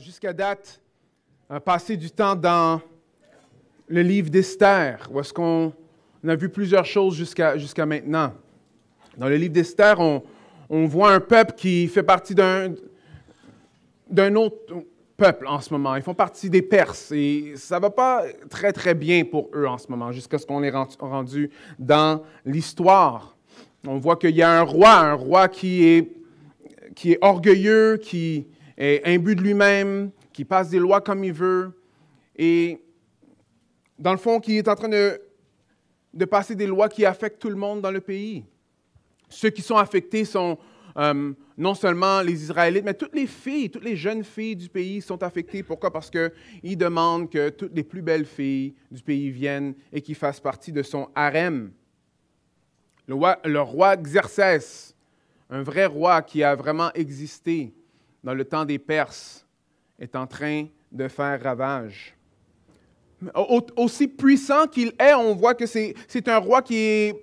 jusqu'à date, passé du temps dans le livre d'Esther, où est-ce qu'on a vu plusieurs choses jusqu'à maintenant. Dans le livre d'Esther, on voit un peuple qui fait partie d'un autre peuple en ce moment. Ils font partie des Perses et ça ne va pas très, très bien pour eux en ce moment, jusqu'à ce qu'on les rendu dans l'histoire. On voit qu'il y a un roi qui est orgueilleux, qui est imbu de lui-même, qui passe des lois comme il veut, et dans le fond, qui est en train de passer des lois qui affectent tout le monde dans le pays. Ceux qui sont affectés sont non seulement les Israélites, mais toutes les filles, toutes les jeunes filles du pays sont affectées. Pourquoi? Parce qu'ils demandent que toutes les plus belles filles du pays viennent et qu'ils fassent partie de son harem. Le roi Xerxès, un vrai roi qui a vraiment existé dans le temps des Perses, est en train de faire ravage. Aussi puissant qu'il est, on voit que c'est un roi qui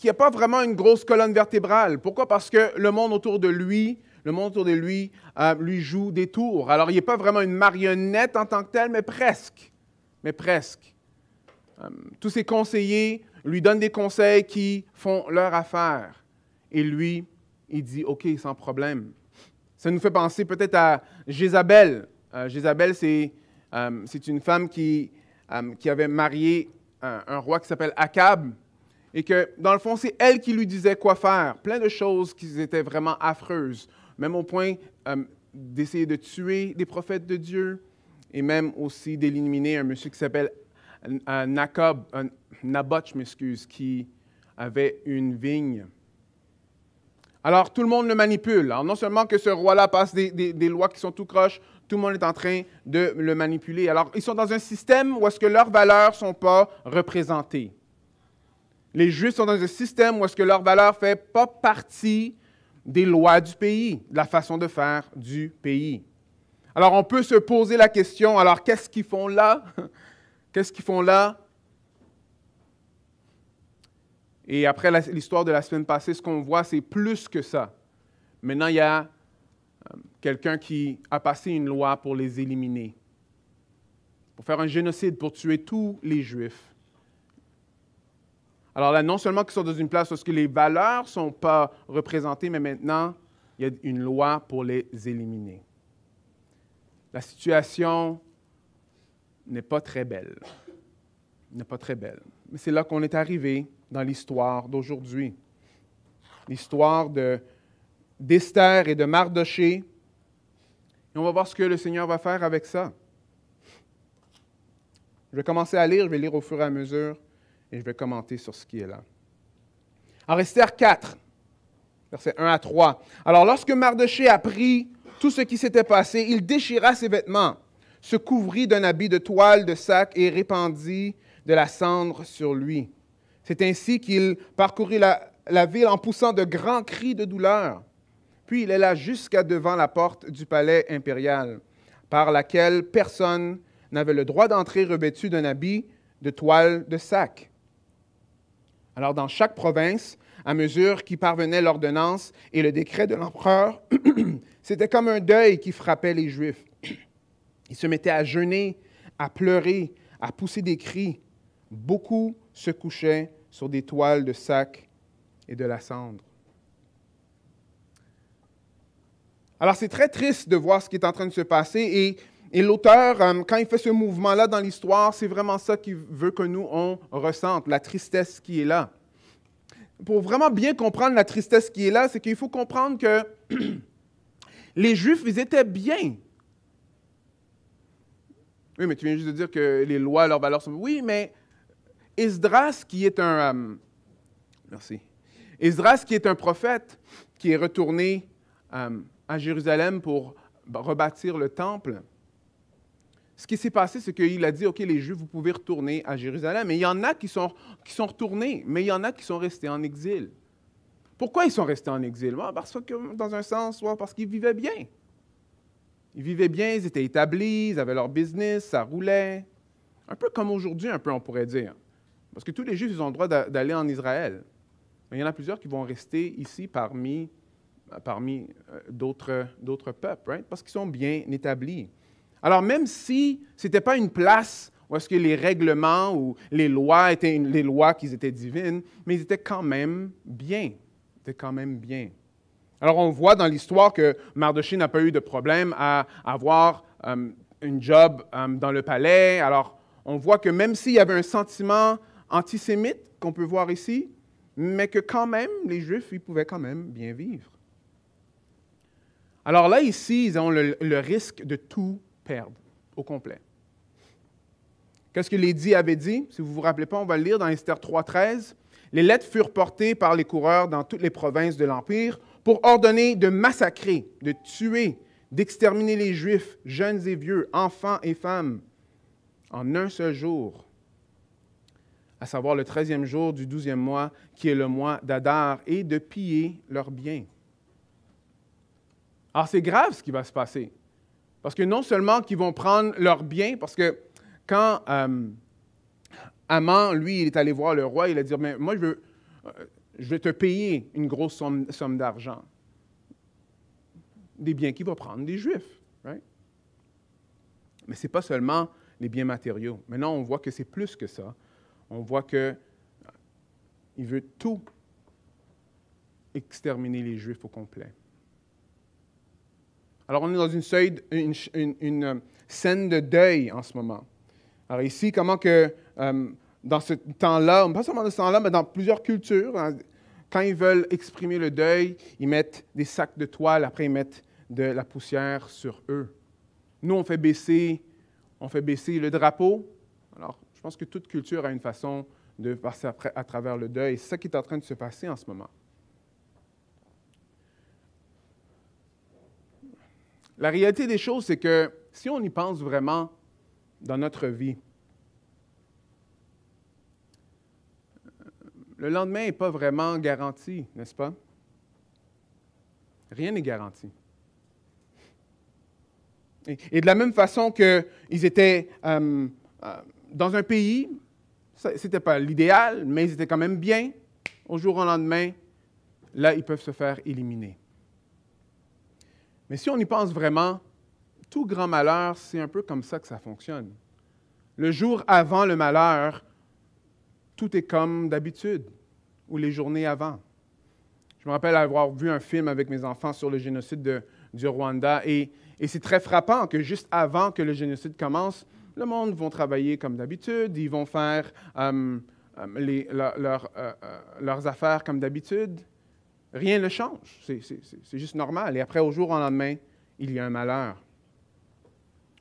n'a pas vraiment une grosse colonne vertébrale. Pourquoi? Parce que le monde autour de lui lui joue des tours. Alors, il n'est pas vraiment une marionnette en tant que tel, mais presque. Tous ses conseillers lui donnent des conseils qui font leur affaire. Et lui, il dit « OK, sans problème ». Ça nous fait penser peut-être à Jézabel. Jézabel, c'est une femme qui avait marié un roi qui s'appelle Akab. Et que, dans le fond, c'est elle qui lui disait quoi faire. Plein de choses qui étaient vraiment affreuses. Même au point d'essayer de tuer des prophètes de Dieu et même aussi d'éliminer un monsieur qui s'appelle Naboth, qui avait une vigne. Alors, tout le monde le manipule. Alors, non seulement que ce roi-là passe des lois qui sont tout croches, tout le monde est en train de le manipuler. Alors, ils sont dans un système où est-ce que leurs valeurs ne sont pas représentées. Les Juifs sont dans un système où est-ce que leur valeur ne fait pas partie des lois du pays, de la façon de faire du pays. Alors, on peut se poser la question, alors qu'est-ce qu'ils font là? Qu'est-ce qu'ils font là? Et après l'histoire de la semaine passée, ce qu'on voit, c'est plus que ça. Maintenant, il y a quelqu'un qui a passé une loi pour les éliminer, pour faire un génocide, pour tuer tous les Juifs. Alors là, non seulement qu'ils sont dans une place où les valeurs ne sont pas représentées, mais maintenant, il y a une loi pour les éliminer. La situation n'est pas très belle. Mais c'est là qu'on est arrivé dans l'histoire d'aujourd'hui. L'histoire d'Esther et de Mardoché. Et on va voir ce que le Seigneur va faire avec ça. Je vais commencer à lire, je vais lire au fur et à mesure. Et je vais commenter sur ce qui est là. Alors, Esther 4, versets 1 à 3. Alors, lorsque Mardoché apprit tout ce qui s'était passé, il déchira ses vêtements, se couvrit d'un habit de toile de sac et répandit de la cendre sur lui. C'est ainsi qu'il parcourut la ville en poussant de grands cris de douleur. Puis il alla jusqu'à devant la porte du palais impérial, par laquelle personne n'avait le droit d'entrer revêtu d'un habit de toile de sac. Alors, dans chaque province, à mesure qu'y parvenait l'ordonnance et le décret de l'empereur, c'était comme un deuil qui frappait les Juifs. Ils se mettaient à jeûner, à pleurer, à pousser des cris. Beaucoup se couchaient sur des toiles de sac et de la cendre. Alors, c'est très triste de voir ce qui est en train de se passer et l'auteur, quand il fait ce mouvement-là dans l'histoire, c'est vraiment ça qu'il veut que nous, on ressente, la tristesse qui est là. Pour vraiment bien comprendre la tristesse qui est là, c'est qu'il faut comprendre que les Juifs, ils étaient bien. Oui, mais tu viens juste de dire que les lois, leurs valeurs sont... Oui, mais Esdras, qui est Esdras, qui est un prophète, qui est retourné à Jérusalem pour rebâtir le temple, ce qui s'est passé, c'est qu'il a dit, OK, les Juifs, vous pouvez retourner à Jérusalem. Et il y en a qui sont retournés, mais il y en a qui sont restés en exil. Pourquoi ils sont restés en exil? Parce que, dans un sens, parce qu'ils vivaient bien. Ils vivaient bien, ils étaient établis, ils avaient leur business, ça roulait. Un peu comme aujourd'hui, on pourrait dire. Parce que tous les Juifs, ils ont le droit d'aller en Israël. Mais il y en a plusieurs qui vont rester ici parmi parmi d'autres peuples, right? Parce qu'ils sont bien établis. Alors, même si ce n'était pas une place où est-ce que les règlements ou les lois étaient les lois qui étaient divines, mais ils étaient quand même bien. Ils étaient quand même bien. Alors, on voit dans l'histoire que Mardochée n'a pas eu de problème à avoir une job dans le palais. Alors, on voit que même s'il y avait un sentiment antisémite qu'on peut voir ici, mais que quand même, les Juifs, ils pouvaient quand même bien vivre. Alors là, ici, ils ont le risque de tout perdre au complet. Qu'est-ce que l'édit avait dit? Si vous ne vous rappelez pas, on va le lire dans Esther 3.13. Les lettres furent portées par les coureurs dans toutes les provinces de l'Empire pour ordonner de massacrer, de tuer, d'exterminer les Juifs, jeunes et vieux, enfants et femmes, en un seul jour, à savoir le 13e jour du 12e mois, qui est le mois d'Adar, et de piller leurs biens. Alors, c'est grave ce qui va se passer. Parce que non seulement qu'ils vont prendre leurs biens, parce que quand Haman, lui, il est allé voir le roi, il a dit, mais moi, je vais te payer une grosse somme d'argent. Des biens qu'il va prendre des Juifs. Right? Mais ce n'est pas seulement les biens matériaux. Maintenant, on voit que c'est plus que ça. On voit qu'il veut tout exterminer les Juifs au complet. Alors, on est dans une scène de deuil en ce moment. Alors ici, comment que dans ce temps-là, pas seulement dans ce temps-là, mais dans plusieurs cultures, quand ils veulent exprimer le deuil, ils mettent des sacs de toile, après ils mettent de la poussière sur eux. Nous, on fait baisser le drapeau. Alors, je pense que toute culture a une façon de passer à travers le deuil. C'est ça qui est en train de se passer en ce moment. La réalité des choses, c'est que si on y pense vraiment dans notre vie, le lendemain n'est pas vraiment garanti, n'est-ce pas? Rien n'est garanti. Et de la même façon qu'ils étaient dans un pays, ce n'était pas l'idéal, mais ils étaient quand même bien, au jour au lendemain, là, ils peuvent se faire éliminer. Mais si on y pense vraiment, tout grand malheur, c'est un peu comme ça que ça fonctionne. Le jour avant le malheur, tout est comme d'habitude, ou les journées avant. Je me rappelle avoir vu un film avec mes enfants sur le génocide du Rwanda, et c'est très frappant que juste avant que le génocide commence, le monde va travailler comme d'habitude, ils vont faire leurs affaires comme d'habitude. Rien ne change, c'est juste normal. Et après, au jour au lendemain, il y a un malheur.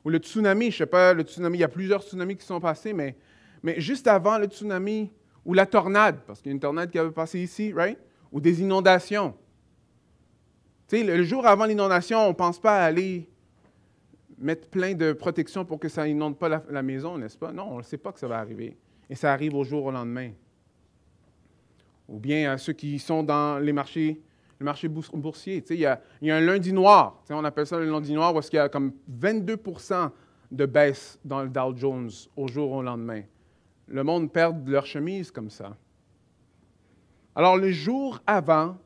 Ou le tsunami, je ne sais pas, le tsunami, il y a plusieurs tsunamis qui sont passés, mais juste avant le tsunami, ou la tornade, parce qu'il y a une tornade qui avait passé ici, right? Ou des inondations. Tu sais, le jour avant l'inondation, on ne pense pas à aller mettre plein de protections pour que ça n'inonde pas la maison, n'est-ce pas? Non, on ne sait pas que ça va arriver. Et ça arrive au jour au lendemain. Ou bien à ceux qui sont dans les marchés boursiers. Tu sais, il y a un lundi noir. Tu sais, on appelle ça le lundi noir parce qu'il y a comme 22% de baisse dans le Dow Jones au jour au lendemain. Le monde perd leur chemise comme ça. Alors, le jour avant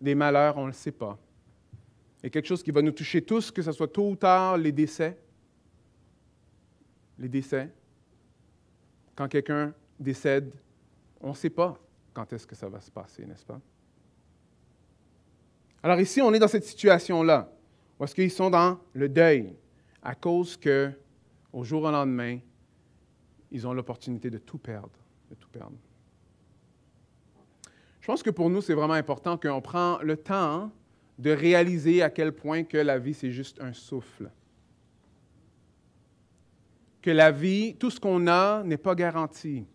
des malheurs, on ne le sait pas. Il y a quelque chose qui va nous toucher tous, que ce soit tôt ou tard, les décès. Les décès. Quand quelqu'un décède, on ne sait pas quand est-ce que ça va se passer, n'est-ce pas? Alors ici, on est dans cette situation-là, où est-ce qu'ils sont dans le deuil, à cause que, au jour au lendemain, ils ont l'opportunité de tout perdre, Je pense que pour nous, c'est vraiment important qu'on prend le temps de réaliser à quel point que la vie, c'est juste un souffle. Que la vie, tout ce qu'on a n'est pas garanti.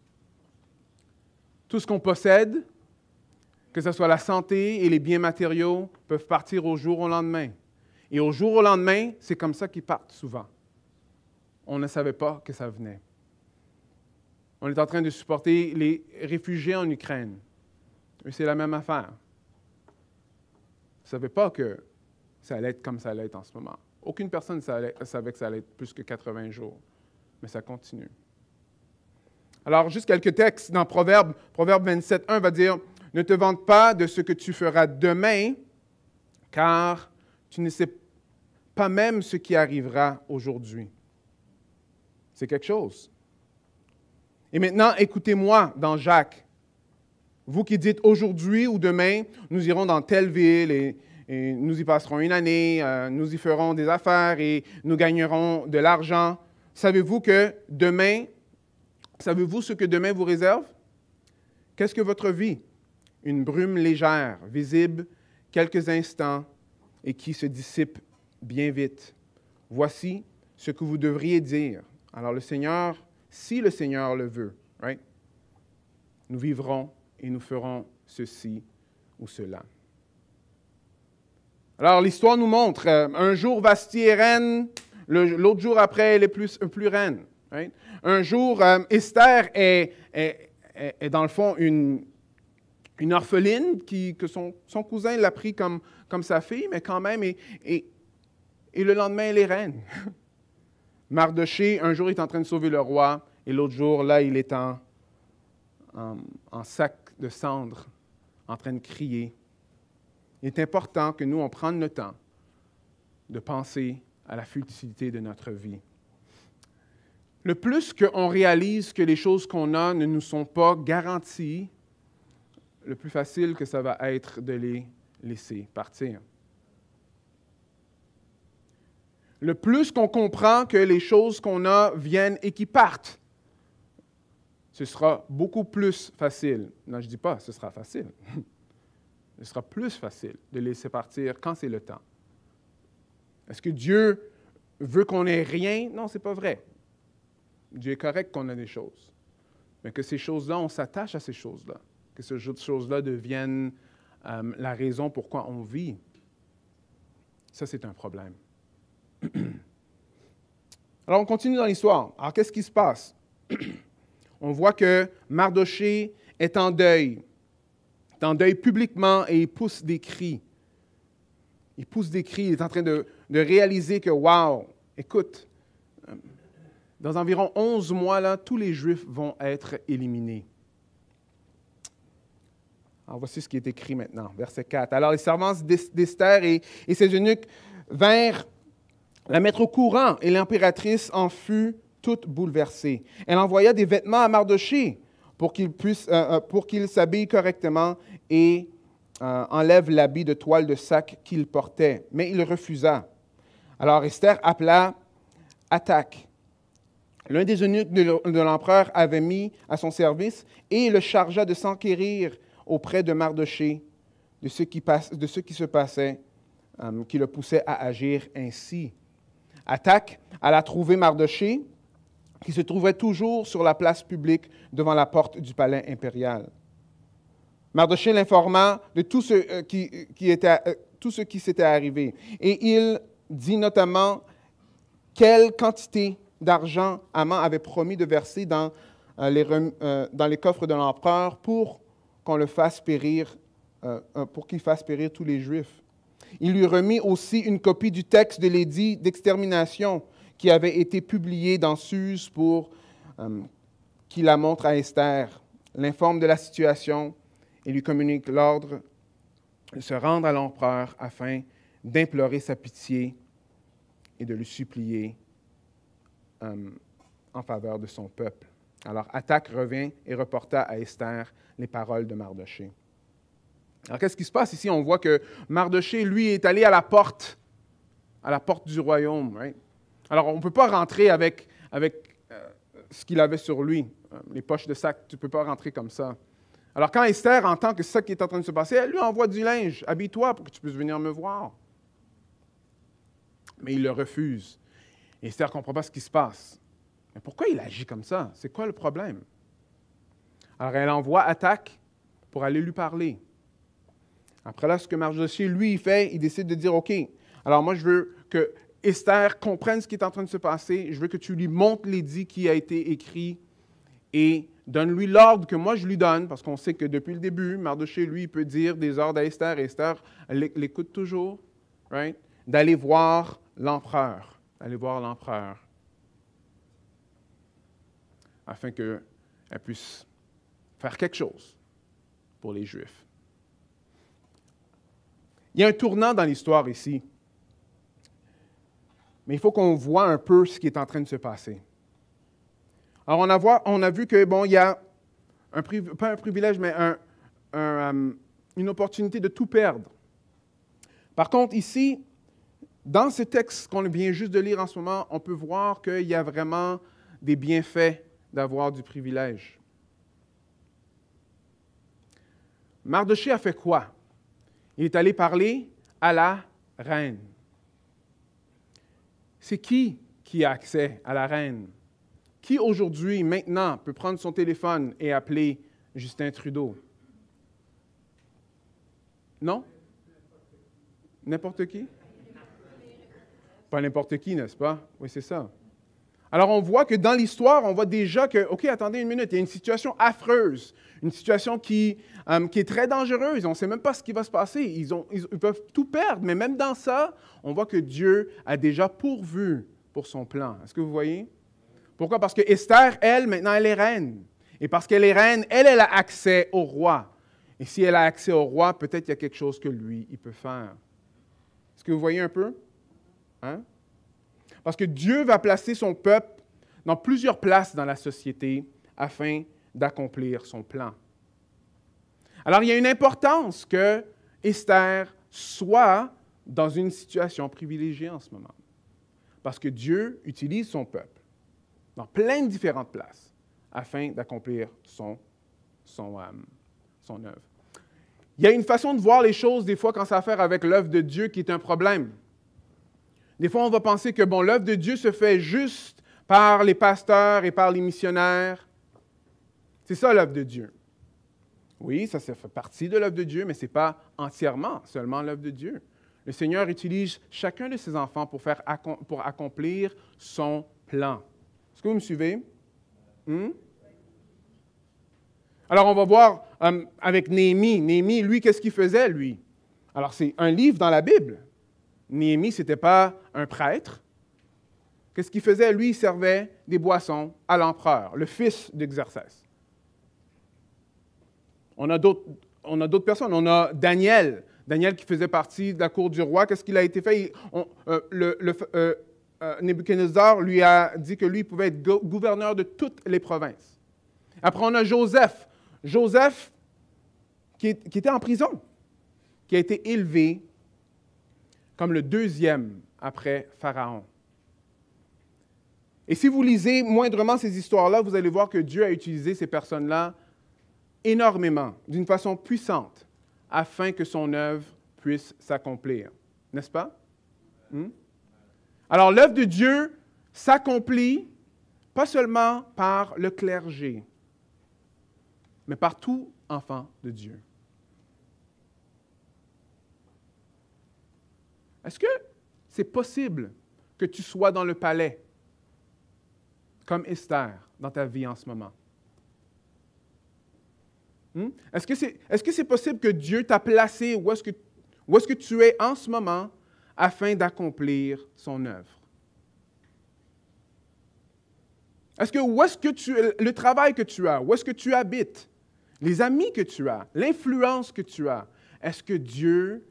Tout ce qu'on possède, que ce soit la santé et les biens matériaux, peuvent partir au jour au lendemain. Et au jour au lendemain, c'est comme ça qu'ils partent souvent. On ne savait pas que ça venait. On est en train de supporter les réfugiés en Ukraine. Et c'est la même affaire. On ne savait pas que ça allait être comme ça allait être en ce moment. Aucune personne ne savait que ça allait être plus que 80 jours. Mais ça continue. Alors, juste quelques textes dans Proverbe 27.1 va dire « Ne te vante pas de ce que tu feras demain, car tu ne sais pas même ce qui arrivera aujourd'hui. C'est quelque chose. Et maintenant, écoutez-moi dans Jacques. Vous qui dites aujourd'hui ou demain, nous irons dans telle ville et nous y passerons une année, nous y ferons des affaires et nous gagnerons de l'argent. Savez-vous ce que demain vous réserve? Qu'est-ce que votre vie? Une brume légère, visible quelques instants et qui se dissipe bien vite. Voici ce que vous devriez dire. Alors le Seigneur, si le Seigneur le veut, right? Nous vivrons et nous ferons ceci ou cela. Alors l'histoire nous montre, un jour Vasti est reine, l'autre jour après elle est plus reine. Right? Un jour, Esther est dans le fond une orpheline que son cousin l'a pris comme sa fille, mais quand même, et le lendemain, elle est reine. Mardochée, un jour, il est en train de sauver le roi, et l'autre jour, là, il est en sac de cendres, en train de crier. Il est important que nous, on prenne le temps de penser à la futilité de notre vie. Le plus qu'on réalise que les choses qu'on a ne nous sont pas garanties, le plus facile que ça va être de les laisser partir. Le plus qu'on comprend que les choses qu'on a viennent et qui partent, ce sera beaucoup plus facile. Non, je ne dis pas ce sera facile. Ce sera plus facile de laisser partir quand c'est le temps. Est-ce que Dieu veut qu'on ait rien? Non, ce n'est pas vrai. Dieu est correct qu'on a des choses. Mais que ces choses-là, on s'attache à ces choses-là. Que ces choses-là deviennent la raison pourquoi on vit. Ça, c'est un problème. Alors, on continue dans l'histoire. Alors, qu'est-ce qui se passe? On voit que Mardochée est en deuil. Il est en deuil publiquement et il pousse des cris. Il pousse des cris. Il est en train de réaliser que, wow, écoute, dans environ 11 mois, là, tous les Juifs vont être éliminés. Alors, voici ce qui est écrit maintenant, verset 4. Alors, les servantes d'Esther et ses eunuques vinrent la mettre au courant, et l'impératrice en fut toute bouleversée. Elle envoya des vêtements à Mardochée pour qu'il s'habille correctement et enlève l'habit de toile de sac qu'il portait. Mais il refusa. Alors Esther appela Hathach. L'un des eunuques de l'empereur avait mis à son service et le chargea de s'enquérir auprès de Mardochée de ce qui se passait, qui le poussait à agir ainsi. Hathach alla trouver Mardochée, qui se trouvait toujours sur la place publique devant la porte du palais impérial. Mardochée l'informa de tout ce qui s'était arrivé. Et il dit notamment quelle quantité d'argent Haman avait promis de verser dans les coffres de l'empereur pour qu'on le fasse périr, pour qu'il fasse périr tous les Juifs. Il lui remit aussi une copie du texte de l'édit d'extermination qui avait été publié dans Suse pour qu'il la montre à Esther, l'informe de la situation et lui communique l'ordre de se rendre à l'empereur afin d'implorer sa pitié et de lui supplier en faveur de son peuple. Alors Hathach revint et reporta à Esther les paroles de Mardochée. Alors, qu'est-ce qui se passe ici? On voit que Mardochée, lui, est allé à la porte du royaume. Right? Alors, on ne peut pas rentrer avec ce qu'il avait sur lui, les poches de sac, tu ne peux pas rentrer comme ça. Alors, quand Esther entend que c'est ça qui est en train de se passer, elle lui envoie du linge. « Habille-toi pour que tu puisses venir me voir. » Mais il le refuse. Et Esther ne comprend pas ce qui se passe. Mais pourquoi il agit comme ça? C'est quoi le problème? Alors, elle envoie Hathach pour aller lui parler. Après là, ce que Mardochée, lui, il fait, il décide de dire, OK, alors moi, je veux que Esther comprenne ce qui est en train de se passer. Je veux que tu lui montres l'édit qui a été écrit et donne-lui l'ordre que moi, je lui donne, parce qu'on sait que depuis le début, Mardochée, lui, il peut dire des ordres à Esther, et Esther, elle l'écoute toujours, right? D'aller voir l'empereur, afin qu'elle puisse faire quelque chose pour les Juifs. Il y a un tournant dans l'histoire ici. Mais il faut qu'on voit un peu ce qui est en train de se passer. Alors, on a vu que, bon, il y a, pas un privilège, mais une opportunité de tout perdre. Par contre, ici, dans ce texte qu'on vient juste de lire en ce moment, on peut voir qu'il y a vraiment des bienfaits d'avoir du privilège. Mardochée a fait quoi? Il est allé parler à la reine. C'est qui a accès à la reine? Qui aujourd'hui, maintenant, peut prendre son téléphone et appeler Justin Trudeau? Non? N'importe qui? Pas n'importe qui, n'est-ce pas? Oui, c'est ça. Alors, on voit que dans l'histoire, on voit déjà que, OK, attendez une minute, il y a une situation affreuse, une situation qui est très dangereuse. On ne sait même pas ce qui va se passer. Ils peuvent tout perdre, mais même dans ça, on voit que Dieu a déjà pourvu pour son plan. Est-ce que vous voyez? Pourquoi? Parce que Esther, elle, maintenant, elle est reine. Et parce qu'elle est reine, elle a accès au roi. Et si elle a accès au roi, peut-être qu'il y a quelque chose que lui, il peut faire. Est-ce que vous voyez un peu? Hein? Parce que Dieu va placer son peuple dans plusieurs places dans la société afin d'accomplir son plan. Alors, il y a une importance que Esther soit dans une situation privilégiée en ce moment. Parce que Dieu utilise son peuple dans plein de différentes places afin d'accomplir son œuvre. Il y a une façon de voir les choses des fois quand ça a à faire avec l'œuvre de Dieu qui est un problème. Des fois, on va penser que, bon, l'œuvre de Dieu se fait juste par les pasteurs et par les missionnaires. C'est ça l'œuvre de Dieu. Oui, ça fait partie de l'œuvre de Dieu, mais ce n'est pas entièrement seulement l'œuvre de Dieu. Le Seigneur utilise chacun de ses enfants pour accomplir son plan. Est-ce que vous me suivez? Alors, on va voir avec Néhémie. Néhémie, lui, qu'est-ce qu'il faisait, lui? Alors, c'est un livre dans la Bible. Néhémie, ce n'était pas un prêtre. Qu'est-ce qu'il faisait? Lui, il servait des boissons à l'empereur, le fils d'Exercès. On a d'autres personnes. On a Daniel. Daniel qui faisait partie de la cour du roi. Qu'est-ce qu'il a été fait? Nebuchadnezzar lui a dit que lui pouvait être gouverneur de toutes les provinces. Après, on a Joseph. Joseph qui était en prison, qui a été élevé comme le deuxième après Pharaon. Et si vous lisez moindrement ces histoires-là, vous allez voir que Dieu a utilisé ces personnes-là énormément, d'une façon puissante, afin que son œuvre puisse s'accomplir. N'est-ce pas? Alors, l'œuvre de Dieu s'accomplit pas seulement par le clergé, mais par tout enfant de Dieu. Est-ce que c'est possible que tu sois dans le palais, comme Esther, dans ta vie en ce moment? Est-ce que c'est possible que Dieu t'a placé où est-ce que tu es en ce moment afin d'accomplir son œuvre? Le travail que tu as, où est-ce que tu habites, les amis que tu as, l'influence que tu as, est-ce que Dieu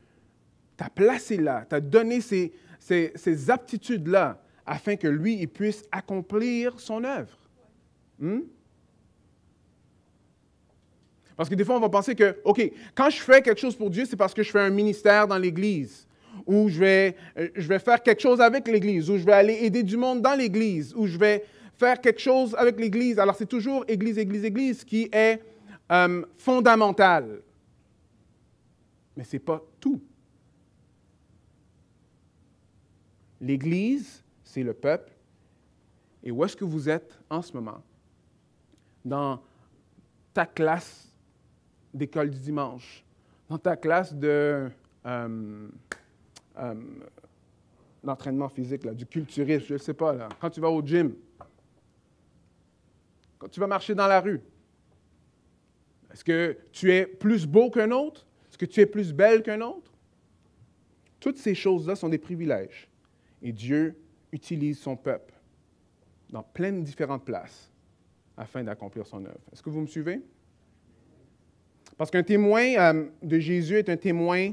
t'a placé là, t'a donné ces aptitudes-là afin que lui, il puisse accomplir son œuvre? Parce que des fois, on va penser que, OK, quand je fais quelque chose pour Dieu, c'est parce que je fais un ministère dans l'Église, ou je vais faire quelque chose avec l'Église, ou je vais aller aider du monde dans l'Église, ou je vais faire quelque chose avec l'Église. Alors, c'est toujours Église, Église, Église qui est fondamental. Mais ce n'est pas tout. L'Église, c'est le peuple. Et où est-ce que vous êtes en ce moment? Dans ta classe d'école du dimanche, dans ta classe d'entraînement physique, là, du culturisme, je ne sais pas, là, quand tu vas au gym, quand tu vas marcher dans la rue. Est-ce que tu es plus beau qu'un autre? Est-ce que tu es plus belle qu'un autre? Toutes ces choses-là sont des privilèges. Et Dieu utilise son peuple dans plein de différentes places afin d'accomplir son œuvre. Est-ce que vous me suivez? Parce qu'un témoin de Jésus est un témoin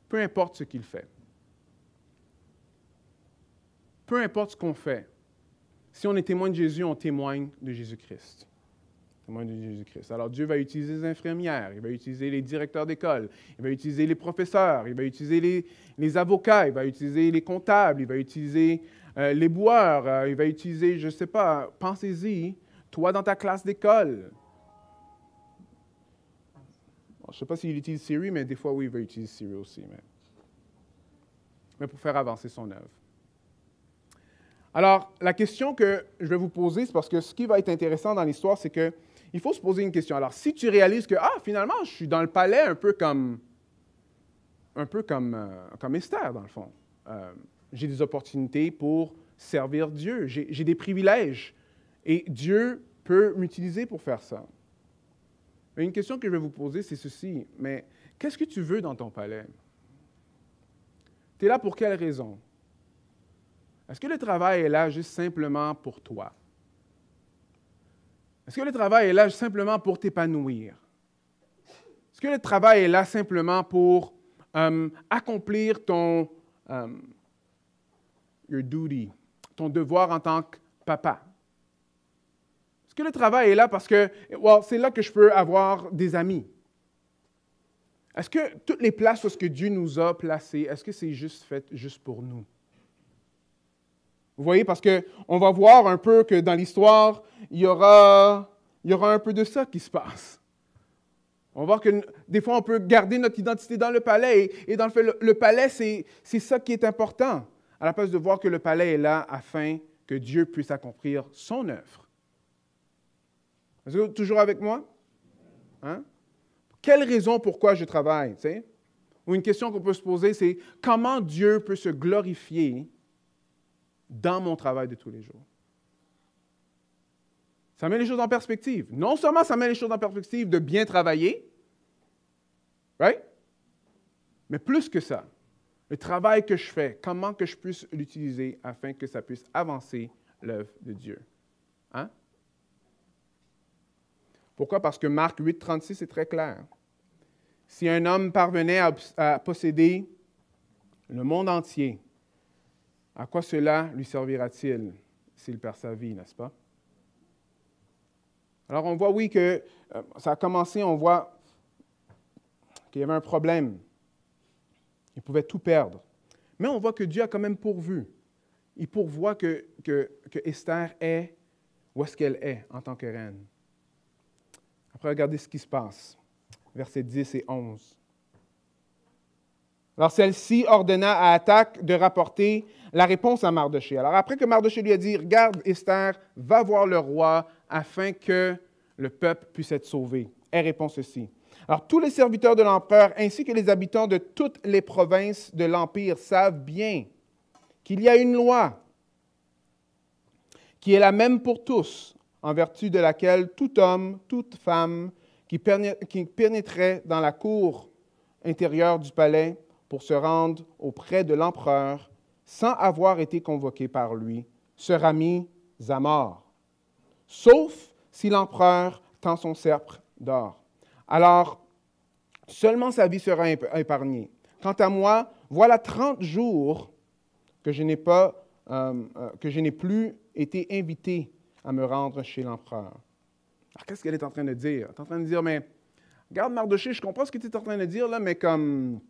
peu importe ce qu'il fait. Peu importe ce qu'on fait. Si on est témoin de Jésus, on témoigne de Jésus-Christ. Témoin de Jésus-Christ. Alors Dieu va utiliser les infirmières, il va utiliser les directeurs d'école, il va utiliser les professeurs, il va utiliser les avocats, il va utiliser les comptables, il va utiliser les boueurs, il va utiliser, je ne sais pas, pensez-y, toi dans ta classe d'école. Bon, je ne sais pas s'il utilise Siri, mais des fois, oui, il va utiliser Siri aussi. Mais pour faire avancer son œuvre. Alors, la question que je vais vous poser, c'est parce que ce qui va être intéressant dans l'histoire, c'est qu'il faut se poser une question. Alors, si tu réalises que, finalement, je suis dans le palais un peu comme Esther, dans le fond. J'ai des opportunités pour servir Dieu. J'ai des privilèges. Et Dieu peut m'utiliser pour faire ça. Mais une question que je vais vous poser, c'est ceci. Mais qu'est-ce que tu veux dans ton palais? Tu es là pour quelle raison? Est-ce que le travail est là juste simplement pour toi? Est-ce que le travail est là simplement pour t'épanouir? Est-ce que le travail est là simplement pour accomplir ton your duty, ton devoir en tant que papa? Est-ce que le travail est là parce que c'est là que je peux avoir des amis? Est-ce que toutes les places où Dieu nous a placés, est-ce que c'est juste fait juste pour nous? Vous voyez, parce qu'on va voir un peu que dans l'histoire, il y aura un peu de ça qui se passe. On va voir que des fois, on peut garder notre identité dans le palais. Et dans le fait, le palais, c'est ça qui est important, à la place de voir que le palais est là afin que Dieu puisse accomplir son œuvre. Est-ce que vous êtes toujours avec moi? Hein? Quelle raison pourquoi je travaille? Tu sais? Ou une question qu'on peut se poser, c'est comment Dieu peut se glorifier dans mon travail de tous les jours. Ça met les choses en perspective. Non seulement ça met les choses en perspective de bien travailler, right? Mais plus que ça, le travail que je fais, comment que je puisse l'utiliser afin que ça puisse avancer l'œuvre de Dieu. Hein? Pourquoi? Parce que Marc 8, 36 est très clair. Si un homme parvenait à posséder le monde entier, à quoi cela lui servira-t-il s'il perd sa vie, n'est-ce pas? Alors, on voit, oui, que ça a commencé, on voit qu'il y avait un problème. Il pouvait tout perdre. Mais on voit que Dieu a quand même pourvu. Il pourvoit que Esther est où est-ce qu'elle est en tant que reine. Après, regardez ce qui se passe. Versets 10 et 11. Alors, celle-ci ordonna à Hathach de rapporter la réponse à Mardochée. Alors, après que Mardochée lui a dit, « Regarde, Esther, va voir le roi afin que le peuple puisse être sauvé. » Elle répond ceci. « Alors, tous les serviteurs de l'empereur ainsi que les habitants de toutes les provinces de l'Empire savent bien qu'il y a une loi qui est la même pour tous, en vertu de laquelle tout homme, toute femme qui pénétrait dans la cour intérieure du palais pour se rendre auprès de l'empereur, sans avoir été convoqué par lui, sera mis à mort, sauf si l'empereur tend son sceptre d'or. Alors, seulement sa vie sera épargnée. Quant à moi, voilà 30 jours que je n'ai plus été invité à me rendre chez l'empereur. Alors, qu'est-ce qu'elle est en train de dire? Elle est en train de dire, mais, regarde Mardochée, je comprends ce que tu es en train de dire, là, mais comme,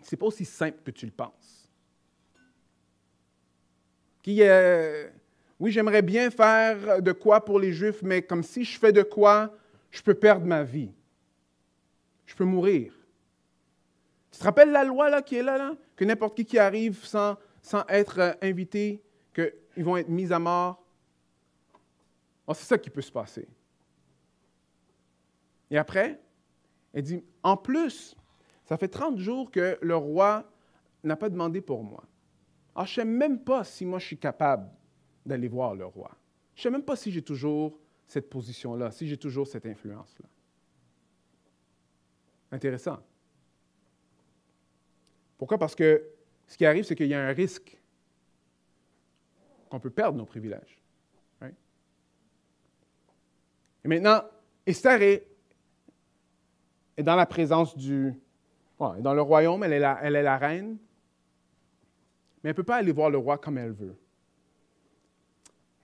c'est pas aussi simple que tu le penses. Oui, j'aimerais bien faire de quoi pour les Juifs, mais comme si je fais de quoi, je peux perdre ma vie. Je peux mourir. Tu te rappelles la loi là, qui est là? Que n'importe qui arrive sans être invité, qu'ils vont être mis à mort? Oh, c'est ça qui peut se passer. Et après, elle dit, en plus, ça fait 30 jours que le roi n'a pas demandé pour moi. Alors, je ne sais même pas si moi je suis capable d'aller voir le roi. Je ne sais même pas si j'ai toujours cette position-là, si j'ai toujours cette influence-là. Intéressant. Pourquoi? Parce que ce qui arrive, c'est qu'il y a un risque qu'on peut perdre nos privilèges. Right? Et maintenant, Esther est dans la présence du Ouais, dans le royaume, elle est la reine, mais elle ne peut pas aller voir le roi comme elle veut.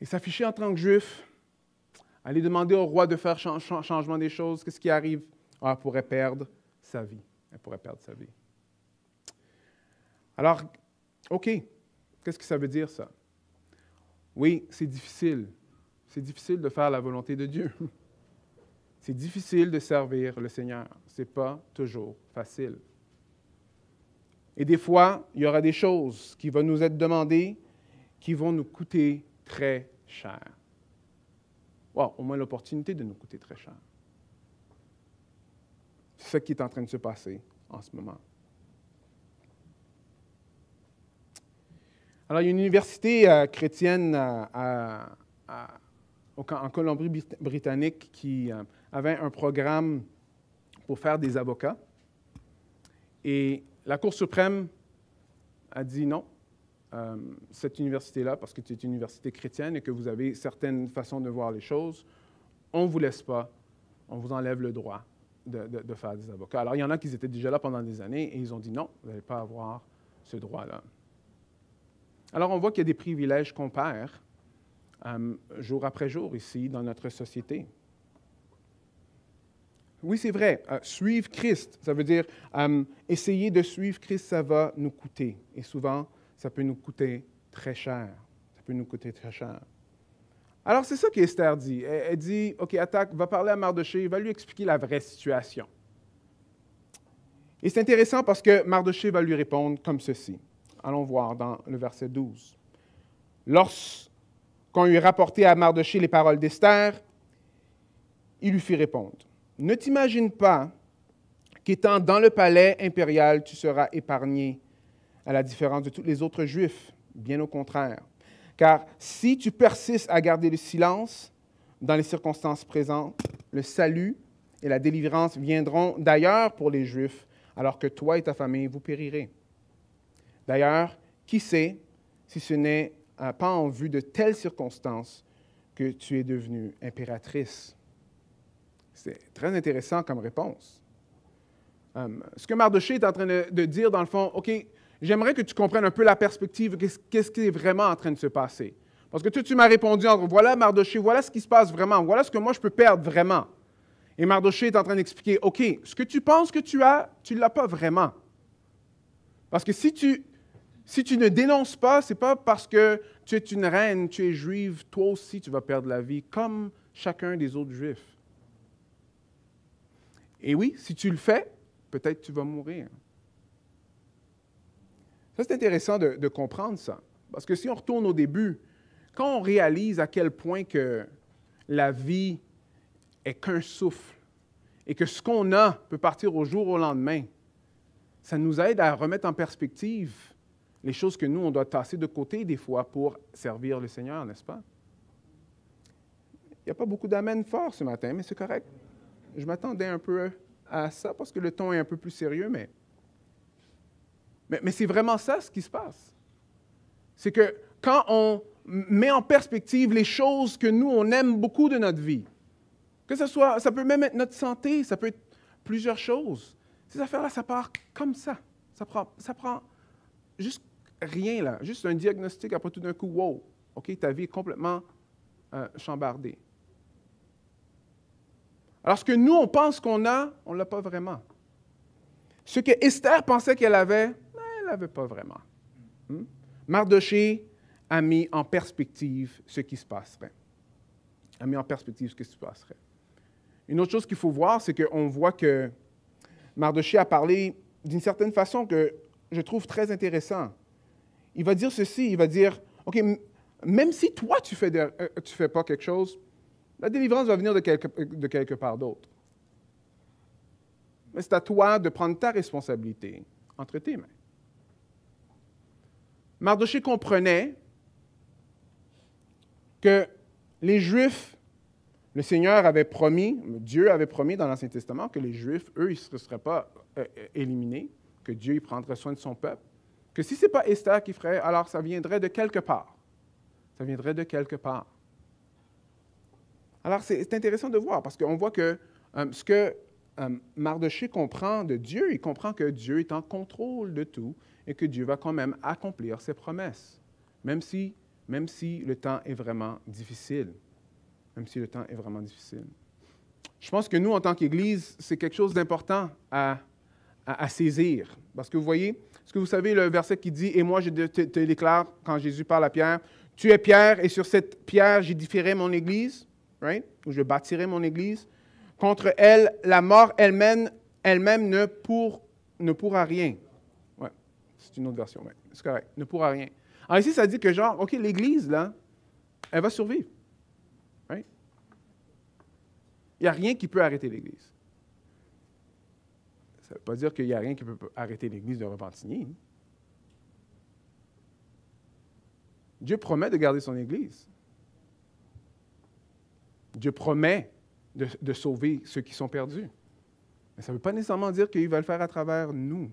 Et s'afficher en tant que juif, aller demander au roi de faire changement des choses, qu'est-ce qui arrive? Ah, elle pourrait perdre sa vie. Elle pourrait perdre sa vie. Alors, OK, qu'est-ce que ça veut dire, ça? Oui, c'est difficile. C'est difficile de faire la volonté de Dieu. C'est difficile de servir le Seigneur. Ce n'est pas toujours facile. Et des fois, il y aura des choses qui vont nous être demandées qui vont nous coûter très cher. Wow, au moins l'opportunité de nous coûter très cher. C'est ce qui est en train de se passer en ce moment. Alors, il y a une université chrétienne en Colombie-Britannique qui avait un programme pour faire des avocats. Et la Cour suprême a dit non, cette université-là, parce que c'est une université chrétienne et que vous avez certaines façons de voir les choses, on ne vous laisse pas, on vous enlève le droit de faire des avocats. Alors, il y en a qui étaient déjà là pendant des années et ils ont dit non, vous n'allez pas avoir ce droit-là. Alors, on voit qu'il y a des privilèges qu'on perd jour après jour ici dans notre société. Oui, c'est vrai, suivre Christ, ça veut dire essayer de suivre Christ, ça va nous coûter. Et souvent, ça peut nous coûter très cher. Ça peut nous coûter très cher. Alors, c'est ça qu'Esther dit. Elle dit, OK, Attaque, va parler à Mardoché, va lui expliquer la vraie situation. Et c'est intéressant parce que Mardoché va lui répondre comme ceci. Allons voir dans le verset 12. Lorsqu'on eut rapporté à Mardoché les paroles d'Esther, il lui fit répondre. Ne t'imagine pas qu'étant dans le palais impérial, tu seras épargné, à la différence de tous les autres Juifs, bien au contraire. Car si tu persistes à garder le silence dans les circonstances présentes, le salut et la délivrance viendront d'ailleurs pour les Juifs, alors que toi et ta famille, vous périrez. D'ailleurs, qui sait si ce n'est pas en vue de telles circonstances que tu es devenue impératrice? C'est très intéressant comme réponse. Ce que Mardoché est en train de dire, dans le fond, OK, j'aimerais que tu comprennes un peu la perspective, qu'est-ce qui est vraiment en train de se passer. Parce que toi, tu m'as répondu, voilà Mardoché, voilà ce qui se passe vraiment, voilà ce que moi je peux perdre vraiment. Et Mardoché est en train d'expliquer, OK, ce que tu penses que tu as, tu ne l'as pas vraiment. Parce que si tu ne dénonces pas, ce n'est pas parce que tu es une reine, tu es juive, toi aussi tu vas perdre la vie, comme chacun des autres juifs. Et oui, si tu le fais, peut-être tu vas mourir. Ça, c'est intéressant de comprendre ça. Parce que si on retourne au début, quand on réalise à quel point que la vie est qu'un souffle et que ce qu'on a peut partir au jour au lendemain, ça nous aide à remettre en perspective les choses que nous, on doit tasser de côté des fois pour servir le Seigneur, n'est-ce pas? Il n'y a pas beaucoup d'amen fort ce matin, mais c'est correct. Je m'attendais un peu à ça parce que le ton est un peu plus sérieux, mais c'est vraiment ça ce qui se passe. C'est que quand on met en perspective les choses que nous, on aime beaucoup de notre vie, que ce soit, ça peut même être notre santé, ça peut être plusieurs choses. Ces affaires-là, ça part comme ça. Ça prend juste rien là, juste un diagnostic, après tout d'un coup, wow, OK, ta vie est complètement chambardée. Alors, ce que nous, on pense qu'on a, on ne l'a pas vraiment. Ce que Esther pensait qu'elle avait, elle n'avait pas vraiment. Mardoché a mis en perspective ce qui se passerait. Une autre chose qu'il faut voir, c'est qu'on voit que Mardoché a parlé d'une certaine façon que je trouve très intéressant. Il va dire ceci, il va dire, OK, même si toi, tu fais pas quelque chose, la délivrance va venir de quelque part d'autre. Mais c'est à toi de prendre ta responsabilité entre tes mains. Mardoché comprenait que les Juifs, le Seigneur avait promis, Dieu avait promis dans l'Ancien Testament que les Juifs, eux, ils ne seraient pas éliminés, que Dieu prendrait soin de son peuple, que si ce n'est pas Esther qui ferait, alors ça viendrait de quelque part. Ça viendrait de quelque part. Alors, c'est intéressant de voir, parce qu'on voit que ce que Mardochée comprend de Dieu, il comprend que Dieu est en contrôle de tout et que Dieu va quand même accomplir ses promesses, même si le temps est vraiment difficile. Même si le temps est vraiment difficile. Je pense que nous, en tant qu'Église, c'est quelque chose d'important à saisir. Parce que vous voyez, est-ce que vous savez le verset qui dit « Et moi, je te déclare, quand Jésus parle à Pierre, tu es Pierre, et sur cette pierre, j'édifierai mon Église, right? Ou je bâtirai mon Église. Contre elle, la mort elle-même ne pourra rien. » Ouais, c'est une autre version, ouais, c'est correct. Ne pourra rien. Alors ici, ça dit que genre, OK, l'Église, là, elle va survivre. Right? Il n'y a rien qui peut arrêter l'Église. Ça ne veut pas dire qu'il n'y a rien qui peut arrêter l'Église de Repentigny. Dieu promet de garder son Église. Dieu promet de sauver ceux qui sont perdus. Mais ça ne veut pas nécessairement dire qu'il va le faire à travers nous.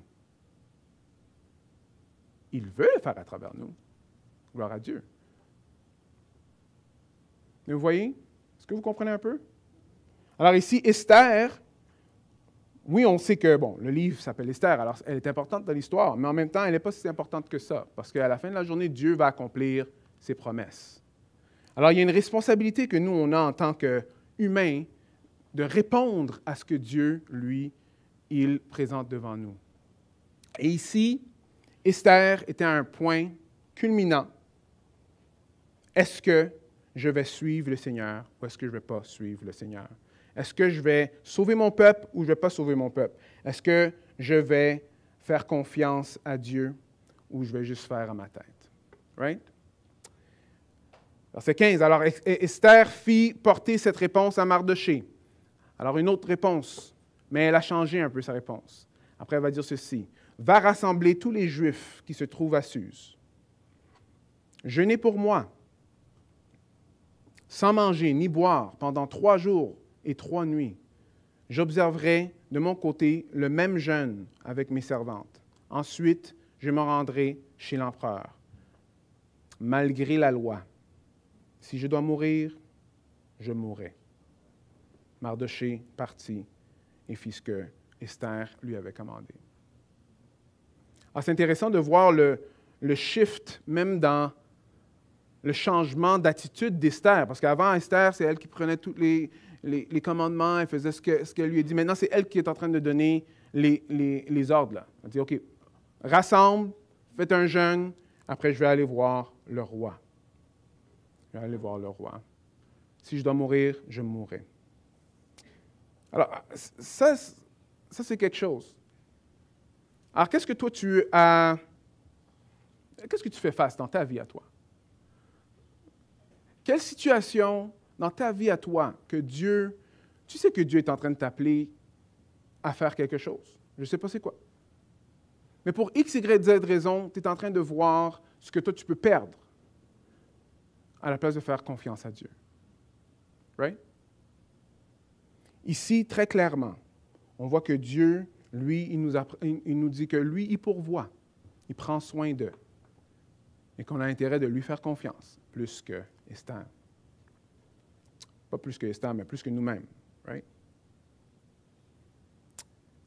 Il veut le faire à travers nous. Gloire à Dieu. Mais vous voyez, est-ce que vous comprenez un peu? Alors ici, Esther, oui, on sait que, bon, le livre s'appelle Esther, alors elle est importante dans l'histoire, mais en même temps, elle n'est pas si importante que ça, parce qu'à la fin de la journée, Dieu va accomplir ses promesses. Alors, il y a une responsabilité que nous, on a en tant qu'humains de répondre à ce que Dieu, lui, il présente devant nous. Et ici, Esther était à un point culminant. Est-ce que je vais suivre le Seigneur ou est-ce que je ne vais pas suivre le Seigneur? Est-ce que je vais sauver mon peuple ou je ne vais pas sauver mon peuple? Est-ce que je vais faire confiance à Dieu ou je vais juste faire à ma tête? Right? Verset 15. Alors, Esther fit porter cette réponse à Mardochée. Alors, une autre réponse, mais elle a changé un peu sa réponse. Après, elle va dire ceci. Va rassembler tous les Juifs qui se trouvent à Suse. Jeûnez pour moi, sans manger ni boire pendant 3 jours et 3 nuits. J'observerai de mon côté le même jeûne avec mes servantes. Ensuite, je me rendrai chez l'empereur, malgré la loi. Si je dois mourir, je mourrai. Mardochée partit et fit ce que Esther lui avait commandé. Alors, c'est intéressant de voir le shift, même dans le changement d'attitude d'Esther. Parce qu'avant, Esther, c'est elle qui prenait tous les commandements, elle faisait ce qu'elle lui a dit. Maintenant, c'est elle qui est en train de donner les ordres. Là. Elle dit, OK, rassemble, faites un jeûne, après je vais aller voir le roi. Je vais aller voir le roi. Si je dois mourir, je mourrai. Alors, ça c'est quelque chose. Alors, qu'est-ce que toi qu'est-ce que tu fais face dans ta vie à toi? Quelle situation dans ta vie à toi que Dieu, tu sais que Dieu est en train de t'appeler à faire quelque chose? Je ne sais pas c'est quoi. Mais pour X, Y, Z raison, tu es en train de voir ce que toi tu peux perdre à la place de faire confiance à Dieu. Right? Ici, très clairement, on voit que Dieu, lui, il nous dit que lui, il pourvoit, il prend soin d'eux et qu'on a intérêt de lui faire confiance, plus que Esther. Pas plus que Esther, mais plus que nous-mêmes. Right?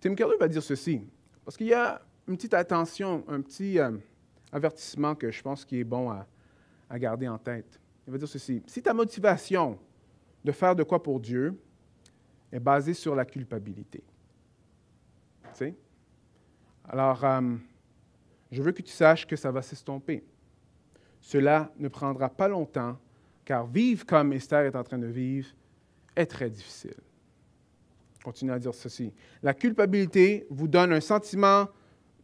Tim Keller va dire ceci, parce qu'il y a une petite attention, un petit avertissement que je pense qu'il est bon à garder en tête. Il va dire ceci, si ta motivation de faire de quoi pour Dieu est basée sur la culpabilité, tu sais? Alors, je veux que tu saches que ça va s'estomper. Cela ne prendra pas longtemps, car vivre comme Esther est en train de vivre est très difficile. Continue à dire ceci. La culpabilité vous donne un sentiment,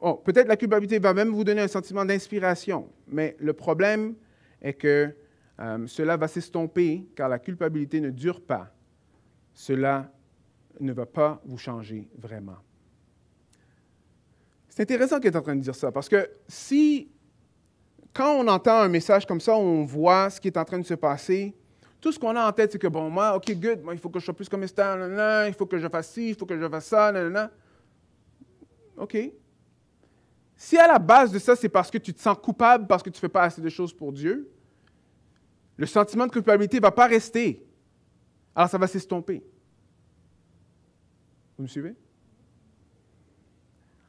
peut-être la culpabilité va même vous donner un sentiment d'inspiration, mais le problème est que cela va s'estomper, car la culpabilité ne dure pas. Cela ne va pas vous changer vraiment. C'est intéressant qu'elle est en train de dire ça, parce que quand on entend un message comme ça, on voit ce qui est en train de se passer, tout ce qu'on a en tête, c'est que, bon, moi, OK, good, moi, il faut que je sois plus comme Esther, il faut que je fasse ci, il faut que je fasse ça, OK. Si à la base de ça, c'est parce que tu te sens coupable, parce que tu ne fais pas assez de choses pour Dieu, le sentiment de culpabilité ne va pas rester. Alors, ça va s'estomper. Vous me suivez?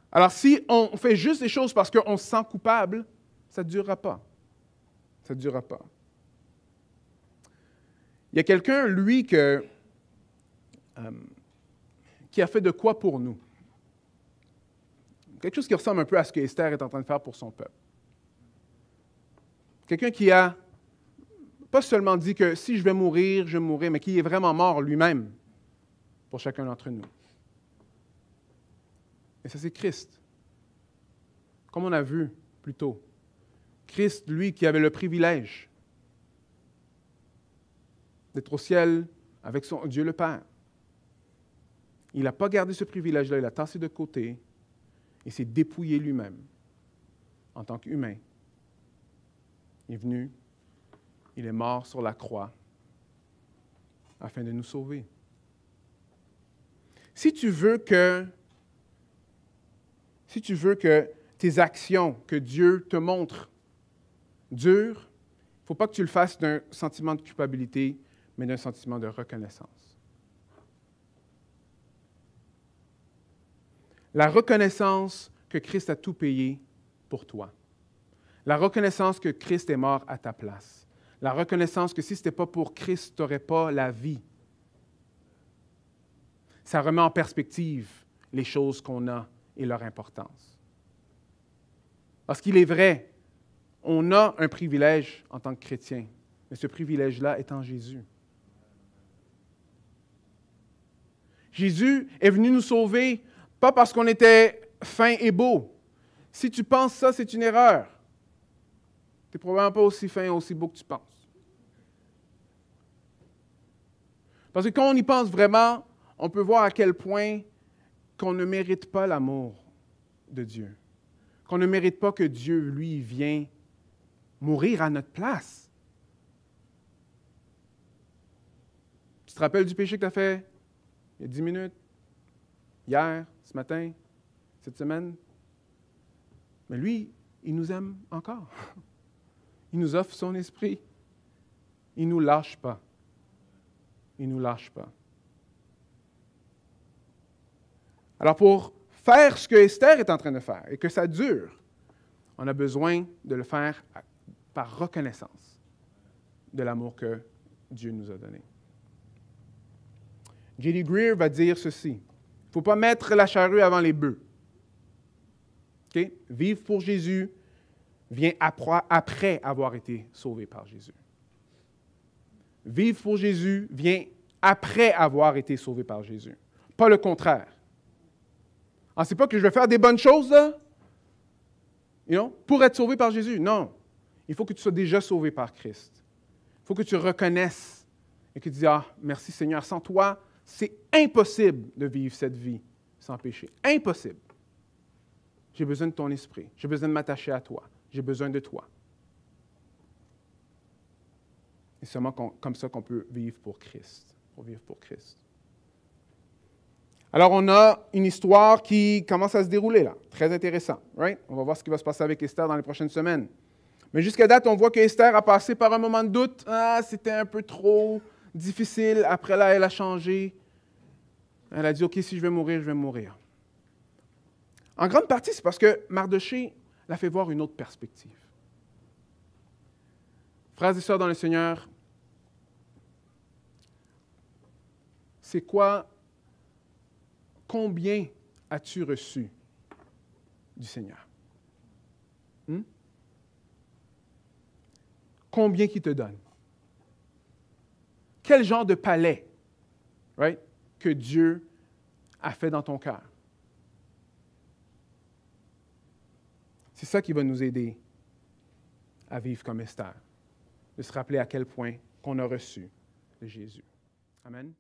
Alors, si on fait juste des choses parce qu'on se sent coupable, ça ne durera pas. Ça ne durera pas. Il y a quelqu'un, lui, qui a fait de quoi pour nous? Quelque chose qui ressemble un peu à ce que Esther est en train de faire pour son peuple. Quelqu'un qui a pas seulement dit que si je vais mourir, je vais mourir, mais qui est vraiment mort lui-même pour chacun d'entre nous. Et ça, c'est Christ. Comme on a vu plus tôt. Christ, lui, qui avait le privilège d'être au ciel avec son Dieu le Père. Il n'a pas gardé ce privilège-là, il l'a tassé de côté et s'est dépouillé lui-même en tant qu'humain. Il est venu, il est mort sur la croix afin de nous sauver. Si tu veux que tes actions que Dieu te montre durent, il ne faut pas que tu le fasses d'un sentiment de culpabilité, mais d'un sentiment de reconnaissance. La reconnaissance que Christ a tout payé pour toi. La reconnaissance que Christ est mort à ta place. La reconnaissance que si ce n'était pas pour Christ, tu n'aurais pas la vie. Ça remet en perspective les choses qu'on a et leur importance. Parce qu'il est vrai, on a un privilège en tant que chrétien, mais ce privilège-là est en Jésus. Jésus est venu nous sauver, pas parce qu'on était fin et beau. Si tu penses ça, c'est une erreur. Tu n'es probablement pas aussi fin et aussi beau que tu penses. Parce que quand on y pense vraiment, on peut voir à quel point qu'on ne mérite pas l'amour de Dieu. Qu'on ne mérite pas que Dieu, lui, vienne mourir à notre place. Tu te rappelles du péché que tu as fait il y a 10 minutes, hier, ce matin, cette semaine? Mais lui, il nous aime encore. Il nous offre son esprit. Il ne nous lâche pas. Il ne nous lâche pas. Alors, pour faire ce que Esther est en train de faire et que ça dure, on a besoin de le faire par reconnaissance de l'amour que Dieu nous a donné. J.D. Greer va dire ceci. Il ne faut pas mettre la charrue avant les bœufs. Okay? Vivre pour Jésus vient après avoir été sauvé par Jésus. Vivre pour Jésus vient après avoir été sauvé par Jésus. Pas le contraire. Ah, c'est pas que je vais faire des bonnes choses, là, pour être sauvé par Jésus. Non. Il faut que tu sois déjà sauvé par Christ. Il faut que tu reconnaisses et que tu dises, ah, merci Seigneur, sans toi, c'est impossible de vivre cette vie sans péché. Impossible. J'ai besoin de ton esprit. J'ai besoin de m'attacher à toi. J'ai besoin de toi. Et c'est seulement comme ça qu'on peut vivre pour Christ. Pour vivre pour Christ. Alors, on a une histoire qui commence à se dérouler là. Très intéressant. Right? On va voir ce qui va se passer avec Esther dans les prochaines semaines. Mais jusqu'à date, on voit que Esther a passé par un moment de doute. Ah, c'était un peu trop difficile. Après là, elle a changé. Elle a dit, OK, si je vais mourir, je vais mourir. En grande partie, c'est parce que Mardochée l'a fait voir une autre perspective. Frères et sœurs dans le Seigneur, c'est quoi, combien as-tu reçu du Seigneur? Combien qu'il te donne? Quel genre de palais, right, que Dieu a fait dans ton cœur? C'est ça qui va nous aider à vivre comme Esther, de se rappeler à quel point qu'on a reçu de Jésus. Amen.